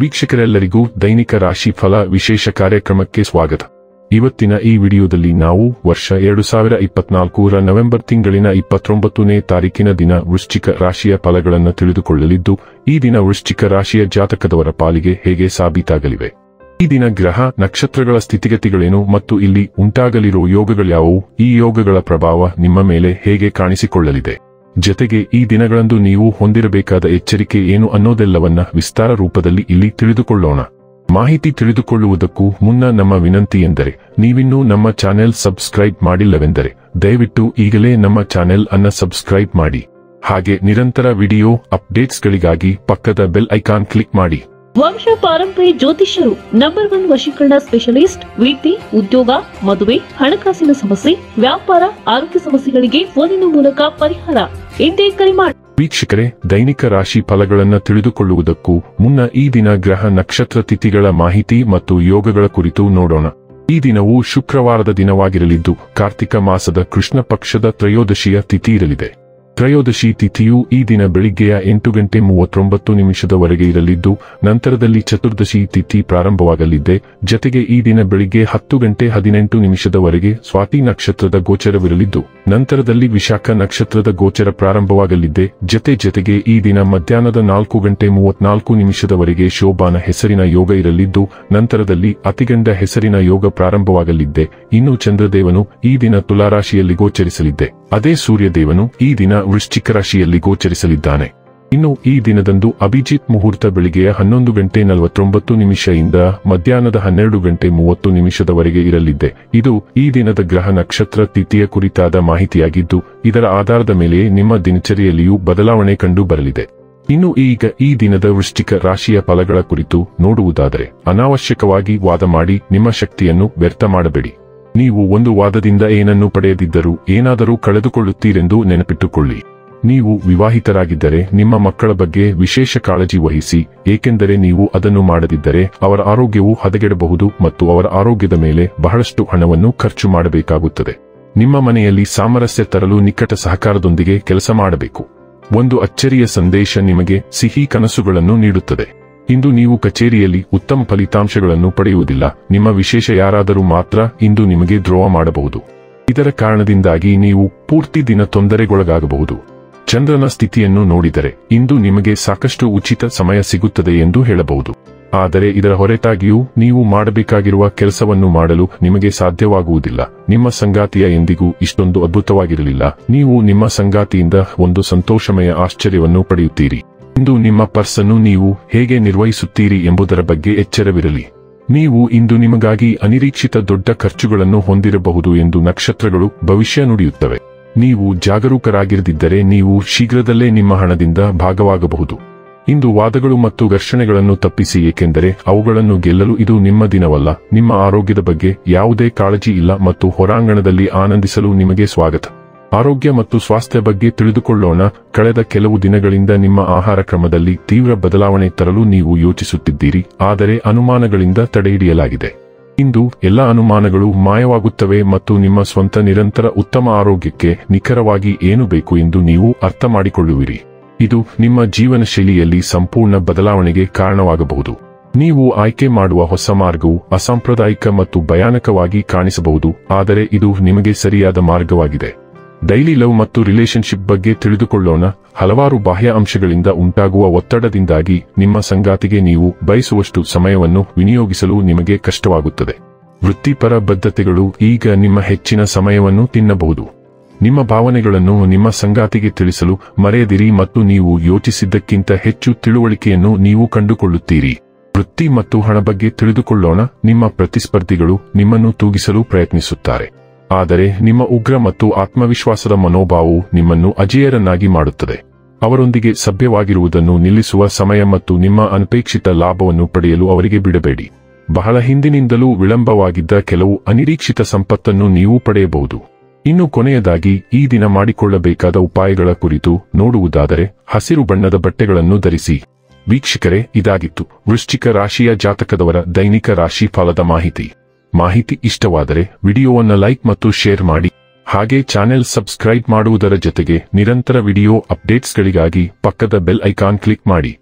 ವೀಕ್ಷಕರೆಲ್ಲರಿಗೂ ದೈನಿಕ ರಾಶಿ ಫಲ ವಿಶೇಷ ಕಾರ್ಯಕ್ರಮಕ್ಕೆ ಸ್ವಾಗತ. ಇವತ್ತಿನ ಈ ವಿಡಿಯೋದಲ್ಲಿ ನಾವು ವರ್ಷ 2024ರ ನವೆಂಬರ್ ತಿಂಗಳಿನ 29ನೇ ತಾರೀಕಿನ ದಿನ ವೃಶ್ಚಿಕ ರಾಶಿಯ ಫಲಗಳನ್ನು ತಿಳಿದುಕೊಳ್ಳಲಿದ್ದು, ಈ ದಿನ ವೃಶ್ಚಿಕ ರಾಶಿಯ ಜಾತಕದವರ ಪಾಲಿಗೆ ಹೇಗೆ ಸಾಬೀತಾಗಲಿವೆ, ಈ ದಿನ ಗ್ರಹ ನಕ್ಷತ್ರಗಳ ಸ್ಥಿತಿಗತಿಗಳೇನು ಮತ್ತು ಇಲ್ಲಿ ಉಂಟಾಗಲಿರುವ ಯೋಗಗಳ್ಯಾವುವು, ಈ ಯೋಗಗಳ ಪ್ರಭಾವ ನಿಮ್ಮ ಮೇಲೆ ಹೇಗೆ ಕಾಣಿಸಿಕೊಳ್ಳಲಿದೆ, ಜತೆಗೆ ಈ ದಿನಗಳಂದು ನೀವು ಹೊಂದಿರಬೇಕಾದ ಎಚ್ಚರಿಕೆ ಏನು ಅನ್ನೋದೆಲ್ಲವನ್ನ ವಿಸ್ತಾರ ರೂಪದಲ್ಲಿ ಇಲ್ಲಿ ತಿಳಿದುಕೊಳ್ಳೋಣ. ಮಾಹಿತಿ ತಿಳಿದುಕೊಳ್ಳುವುದಕ್ಕೂ ಮುನ್ನ ನಮ್ಮ ವಿನಂತಿ ಎಂದರೆ, ನೀವಿನ್ನೂ ನಮ್ಮ ಚಾನೆಲ್ ಸಬ್ಸ್ಕ್ರೈಬ್ ಮಾಡಿಲ್ಲವೆಂದರೆ ದಯವಿಟ್ಟು ಈಗಲೇ ನಮ್ಮ ಚಾನೆಲ್ ಅನ್ನ ಸಬ್ಸ್ಕ್ರೈಬ್ ಮಾಡಿ. ಹಾಗೆ ನಿರಂತರ ವಿಡಿಯೋ ಅಪ್ಡೇಟ್ಸ್ಗಳಿಗಾಗಿ ಪಕ್ಕದ ಬೆಲ್ ಐಕಾನ್ ಕ್ಲಿಕ್ ಮಾಡಿ. ವಂಶ ಪಾರಂಪರ್ಯ ಜ್ಯೋತಿಷ್ಯರು ನಂಬರ್ 1 ವಶೀಕರಣ ಸ್ಪೆಷಲಿಸ್ಟ್. ವೃತ್ತಿ, ಉದ್ಯೋಗ, ಮದುವೆ, ಹಣಕಾಸಿನ ಸಮಸ್ಯೆ, ವ್ಯಾಪಾರ, ಆರೋಗ್ಯ ಸಮಸ್ಯೆಗಳಿಗೆ ಫೋನಿನ ಮೂಲಕ ಪರಿಹಾರ. ಇಂದೇ ಕರೆ ಮಾಡಿ. ವೀಕ್ಷಕರೇ, ದೈನಿಕ ರಾಶಿ ಫಲಗಳನ್ನು ತಿಳಿದುಕೊಳ್ಳುವುದಕ್ಕೂ ಮುನ್ನ ಈ ದಿನ ಗ್ರಹ ನಕ್ಷತ್ರ ತಿಥಿಗಳ ಮಾಹಿತಿ ಮತ್ತು ಯೋಗಗಳ ಕುರಿತು ನೋಡೋಣ. ಈ ದಿನವು ಶುಕ್ರವಾರದ ದಿನವಾಗಿರಲಿದ್ದು, ಕಾರ್ತಿಕ ಮಾಸದ ಕೃಷ್ಣ ಪಕ್ಷದ ತ್ರಯೋದಶಿಯ ತಿಥಿ ಇರಲಿದೆ. ತ್ರಯೋದಶಿ ತಿಥಿಯು ಈ ದಿನ ಬೆಳಿಗ್ಗೆಯ 8:39 ಇರಲಿದ್ದು, ನಂತರದಲ್ಲಿ ಚತುರ್ದಶಿ ತಿಥಿ ಪ್ರಾರಂಭವಾಗಲಿದೆ. ಜತೆಗೆ ಈ ದಿನ ಬೆಳಿಗ್ಗೆ 10:18 ಸ್ವಾತಿ ನಕ್ಷತ್ರದ ಗೋಚರವಿರಲಿದ್ದು, ನಂತರದಲ್ಲಿ ವಿಶಾಖ ನಕ್ಷತ್ರದ ಗೋಚರ ಪ್ರಾರಂಭವಾಗಲಿದೆ. ಜತೆಗೆ ಈ ದಿನ ಮಧ್ಯಾಹ್ನದ 4:34 ಶೋಭಾನ ಹೆಸರಿನ ಯೋಗ ಇರಲಿದ್ದು, ನಂತರದಲ್ಲಿ ಅತಿಗಂಡ ಹೆಸರಿನ ಯೋಗ ಪ್ರಾರಂಭವಾಗಲಿದೆ. ಇನ್ನು ಚಂದ್ರದೇವನು ಈ ದಿನ ತುಲಾರಾಶಿಯಲ್ಲಿ ಗೋಚರಿಸಲಿದೆ. ಅದೇ ಸೂರ್ಯದೇವನು ಈ ದಿನ ವೃಶ್ಚಿಕ ರಾಶಿಯಲ್ಲಿ ಗೋಚರಿಸಲಿದ್ದಾನೆ. ಇನ್ನು ಈ ದಿನದಂದು ಅಭಿಜಿತ್ ಮುಹೂರ್ತ ಬೆಳಿಗ್ಗೆಯ 11:49 ಮಧ್ಯಾಹ್ನದ 12:30 ಇರಲಿದೆ. ಇದು ಈ ದಿನದ ಗ್ರಹ ನಕ್ಷತ್ರ ತಿಥಿಯ ಕುರಿತಾದ ಮಾಹಿತಿಯಾಗಿದ್ದು, ಇದರ ಆಧಾರದ ಮೇಲೆ ನಿಮ್ಮ ದಿನಚರಿಯಲ್ಲಿಯೂ ಬದಲಾವಣೆ ಕಂಡು ಬರಲಿದೆ. ಇನ್ನು ಈಗ ಈ ದಿನದ ವೃಶ್ಚಿಕ ರಾಶಿಯ ಫಲಗಳ ಕುರಿತು ನೋಡುವುದಾದರೆ, ಅನಾವಶ್ಯಕವಾಗಿ ವಾದ ಮಾಡಿ ನಿಮ್ಮ ಶಕ್ತಿಯನ್ನು ವ್ಯರ್ಥ ಮಾಡಬೇಡಿ. ನೀವು ಒಂದು ವಾದದಿಂದ ಏನನ್ನು ಪಡೆಯದಿದ್ದರೂ ಏನಾದರೂ ಕಳೆದುಕೊಳ್ಳುತ್ತೀರೆಂದು ನೆನಪಿಟ್ಟುಕೊಳ್ಳಿ. ನೀವು ವಿವಾಹಿತರಾಗಿದ್ದರೆ ನಿಮ್ಮ ಮಕ್ಕಳ ಬಗ್ಗೆ ವಿಶೇಷ ಕಾಳಜಿ ವಹಿಸಿ, ಏಕೆಂದರೆ ನೀವು ಅದನ್ನು ಮಾಡದಿದ್ದರೆ ಅವರ ಆರೋಗ್ಯವು ಹದಗೆಡಬಹುದು ಮತ್ತು ಅವರ ಆರೋಗ್ಯದ ಮೇಲೆ ಬಹಳಷ್ಟು ಹಣವನ್ನು ಖರ್ಚು ಮಾಡಬೇಕಾಗುತ್ತದೆ. ನಿಮ್ಮ ಮನೆಯಲ್ಲಿ ಸಾಮರಸ್ಯ ತರಲು ನಿಕಟ ಸಹಕಾರದೊಂದಿಗೆ ಕೆಲಸ ಮಾಡಬೇಕು. ಒಂದು ಅಚ್ಚರಿಯ ಸಂದೇಶ ನಿಮಗೆ ಸಿಹಿ ಕನಸುಗಳನ್ನು ನೀಡುತ್ತದೆ. ಇಂದು ನೀವು ಕಚೇರಿಯಲ್ಲಿ ಉತ್ತಮ ಫಲಿತಾಂಶಗಳನ್ನು ಪಡೆಯುವುದಿಲ್ಲ. ನಿಮ್ಮ ವಿಶೇಷ ಯಾರಾದರೂ ಮಾತ್ರ ಇಂದು ನಿಮಗೆ ದ್ರೋಹ ಮಾಡಬಹುದು. ಇದರ ಕಾರಣದಿಂದಾಗಿ ನೀವು ಪೂರ್ತಿ ದಿನ ತೊಂದರೆಗೊಳಗಾಗಬಹುದು. ಚಂದ್ರನ ಸ್ಥಿತಿಯನ್ನು ನೋಡಿದರೆ ಇಂದು ನಿಮಗೆ ಸಾಕಷ್ಟು ಉಚಿತ ಸಮಯ ಸಿಗುತ್ತದೆ ಎಂದು ಹೇಳಬಹುದು. ಆದರೆ ಇದರ ಹೊರತಾಗಿಯೂ ನೀವು ಮಾಡಬೇಕಾಗಿರುವ ಕೆಲಸವನ್ನು ಮಾಡಲು ನಿಮಗೆ ಸಾಧ್ಯವಾಗುವುದಿಲ್ಲ. ನಿಮ್ಮ ಸಂಗಾತಿಯ ಎಂದಿಗೂ ಇಷ್ಟೊಂದು ಅದ್ಭುತವಾಗಿರಲಿಲ್ಲ. ನೀವು ನಿಮ್ಮ ಸಂಗಾತಿಯಿಂದ ಒಂದು ಸಂತೋಷಮಯ ಆಶ್ಚರ್ಯವನ್ನು ಪಡೆಯುತ್ತೀರಿ. ಇಂದು ನಿಮ್ಮ ಪರ್ಸನ್ನು ನೀವು ಹೇಗೆ ನಿರ್ವಹಿಸುತ್ತೀರಿ ಎಂಬುದರ ಬಗ್ಗೆ ಎಚ್ಚರವಿರಲಿ. ನೀವು ಇಂದು ನಿಮಗಾಗಿ ಅನಿರೀಕ್ಷಿತ ದೊಡ್ಡ ಖರ್ಚುಗಳನ್ನು ಹೊಂದಿರಬಹುದು ಎಂದು ನಕ್ಷತ್ರಗಳು ಭವಿಷ್ಯ ನುಡಿಯುತ್ತವೆ. ನೀವು ಜಾಗರೂಕರಾಗಿರದಿದ್ದರೆ ನೀವು ಶೀಘ್ರದಲ್ಲೇ ನಿಮ್ಮ ಹಣದಿಂದ ಭಾಗವಾಗಬಹುದು. ಇಂದು ವಾದಗಳು ಮತ್ತು ಘರ್ಷಣೆಗಳನ್ನು ತಪ್ಪಿಸಿ, ಏಕೆಂದರೆ ಅವುಗಳನ್ನು ಗೆಲ್ಲಲು ಇದು ನಿಮ್ಮ ದಿನವಲ್ಲ. ನಿಮ್ಮ ಆರೋಗ್ಯದ ಬಗ್ಗೆ ಯಾವುದೇ ಕಾಳಜಿ ಇಲ್ಲ ಮತ್ತು ಹೊರಾಂಗಣದಲ್ಲಿ ಆನಂದಿಸಲು ನಿಮಗೆ ಸ್ವಾಗತ. ಆರೋಗ್ಯ ಮತ್ತು ಸ್ವಾಸ್ಥ್ಯ ಬಗ್ಗೆ ತಿಳಿದುಕೊಳ್ಳೋಣ. ಕಳೆದ ಕೆಲವು ದಿನಗಳಿಂದ ನಿಮ್ಮ ಆಹಾರ ಕ್ರಮದಲ್ಲಿ ತೀವ್ರ ಬದಲಾವಣೆ ತರಲು ನೀವು ಯೋಚಿಸುತ್ತಿದ್ದೀರಿ, ಆದರೆ ಅನುಮಾನಗಳಿಂದ ತಡೆಹಿಡಿಯಲಾಗಿದೆ. ಇಂದು ಎಲ್ಲ ಅನುಮಾನಗಳು ಮಾಯವಾಗುತ್ತವೆ ಮತ್ತು ನಿಮ್ಮ ಸ್ವಂತ ನಿರಂತರ ಉತ್ತಮ ಆರೋಗ್ಯಕ್ಕೆ ನಿಖರವಾಗಿ ಏನು ಬೇಕು ಎಂದು ನೀವು ಅರ್ಥ ಮಾಡಿಕೊಳ್ಳುವಿರಿ. ಇದು ನಿಮ್ಮ ಜೀವನ ಶೈಲಿಯಲ್ಲಿ ಸಂಪೂರ್ಣ ಬದಲಾವಣೆಗೆ ಕಾರಣವಾಗಬಹುದು. ನೀವು ಆಯ್ಕೆ ಮಾಡುವ ಹೊಸ ಮಾರ್ಗವು ಅಸಾಂಪ್ರದಾಯಿಕ ಮತ್ತು ಭಯಾನಕವಾಗಿ ಕಾಣಿಸಬಹುದು, ಆದರೆ ಇದು ನಿಮಗೆ ಸರಿಯಾದ ಮಾರ್ಗವಾಗಿದೆ. ಡೈಲಿ ಲವ್ ಮತ್ತು ರಿಲೇಶನ್ಶಿಪ್ ಬಗ್ಗೆ ತಿಳಿದುಕೊಳ್ಳೋಣ. ಹಲವಾರು ಬಾಹ್ಯ ಅಂಶಗಳಿಂದ ಉಂಟಾಗುವ ಒತ್ತಡದಿಂದಾಗಿ ನಿಮ್ಮ ಸಂಗಾತಿಗೆ ನೀವು ಬಯಸುವಷ್ಟು ಸಮಯವನ್ನು ವಿನಿಯೋಗಿಸಲು ನಿಮಗೆ ಕಷ್ಟವಾಗುತ್ತದೆ. ವೃತ್ತಿಪರ ಬದ್ಧತೆಗಳು ಈಗ ನಿಮ್ಮ ಹೆಚ್ಚಿನ ಸಮಯವನ್ನು ತಿನ್ನಬಹುದು. ನಿಮ್ಮ ಭಾವನೆಗಳನ್ನು ನಿಮ್ಮ ಸಂಗಾತಿಗೆ ತಿಳಿಸಲು ಮರೆಯದಿರಿ ಮತ್ತು ನೀವು ಯೋಚಿಸಿದ್ದಕ್ಕಿಂತ ಹೆಚ್ಚು ತಿಳುವಳಿಕೆಯನ್ನು ನೀವು ಕಂಡುಕೊಳ್ಳುತ್ತೀರಿ. ವೃತ್ತಿ ಮತ್ತು ಹಣ ಬಗ್ಗೆ ತಿಳಿದುಕೊಳ್ಳೋಣ. ನಿಮ್ಮ ಪ್ರತಿಸ್ಪರ್ಧಿಗಳು ನಿಮ್ಮನ್ನು ತೂಗಿಸಲು ಪ್ರಯತ್ನಿಸುತ್ತಾರೆ, ಆದರೆ ನಿಮ್ಮ ಉಗ್ರ ಮತ್ತು ಆತ್ಮವಿಶ್ವಾಸದ ಮನೋಭಾವವು ನಿಮ್ಮನ್ನು ಅಜೇಯರನ್ನಾಗಿ ಮಾಡುತ್ತದೆ. ಅವರೊಂದಿಗೆ ಸಭ್ಯವಾಗಿರುವುದನ್ನು ನಿಲ್ಲಿಸುವ ಸಮಯ ಮತ್ತು ನಿಮ್ಮ ಅನಪೇಕ್ಷಿತ ಲಾಭವನ್ನು ಪಡೆಯಲು ಅವರಿಗೆ ಬಿಡಬೇಡಿ. ಬಹಳ ಹಿಂದಿನಿಂದಲೂ ವಿಳಂಬವಾಗಿದ್ದ ಕೆಲವು ಅನಿರೀಕ್ಷಿತ ಸಂಪತ್ತನ್ನು ನೀವು ಪಡೆಯಬಹುದು. ಇನ್ನು ಕೊನೆಯದಾಗಿ ಈ ದಿನ ಮಾಡಿಕೊಳ್ಳಬೇಕಾದ ಉಪಾಯಗಳ ಕುರಿತು ನೋಡುವುದಾದರೆ, ಹಸಿರು ಬಣ್ಣದ ಬಟ್ಟೆಗಳನ್ನು ಧರಿಸಿ. ವೀಕ್ಷಕರೇ, ಇದಾಗಿತ್ತು ವೃಶ್ಚಿಕ ರಾಶಿಯ ಜಾತಕದವರ ದೈನಿಕ ರಾಶಿ ಫಲದ ಮಾಹಿತಿ. ಇಷ್ಟವಾದರೆ ವಿಡಿಯೋವನ್ನು ಲೈಕ್ ಮತ್ತು ಶೇರ್ ಮಾಡಿ. ಹಾಗೆ ಚಾನೆಲ್ ಸಬ್ಸ್ಕ್ರೈಬ್ ಮಾಡುವುದರ ಜೊತೆಗೆ ನಿರಂತರ ವಿಡಿಯೋ ಅಪ್ಡೇಟ್ಸ್ಗಳಿಗಾಗಿ ಪಕ್ಕದ ಬೆಲ್ ಐಕಾನ್ ಕ್ಲಿಕ್ ಮಾಡಿ.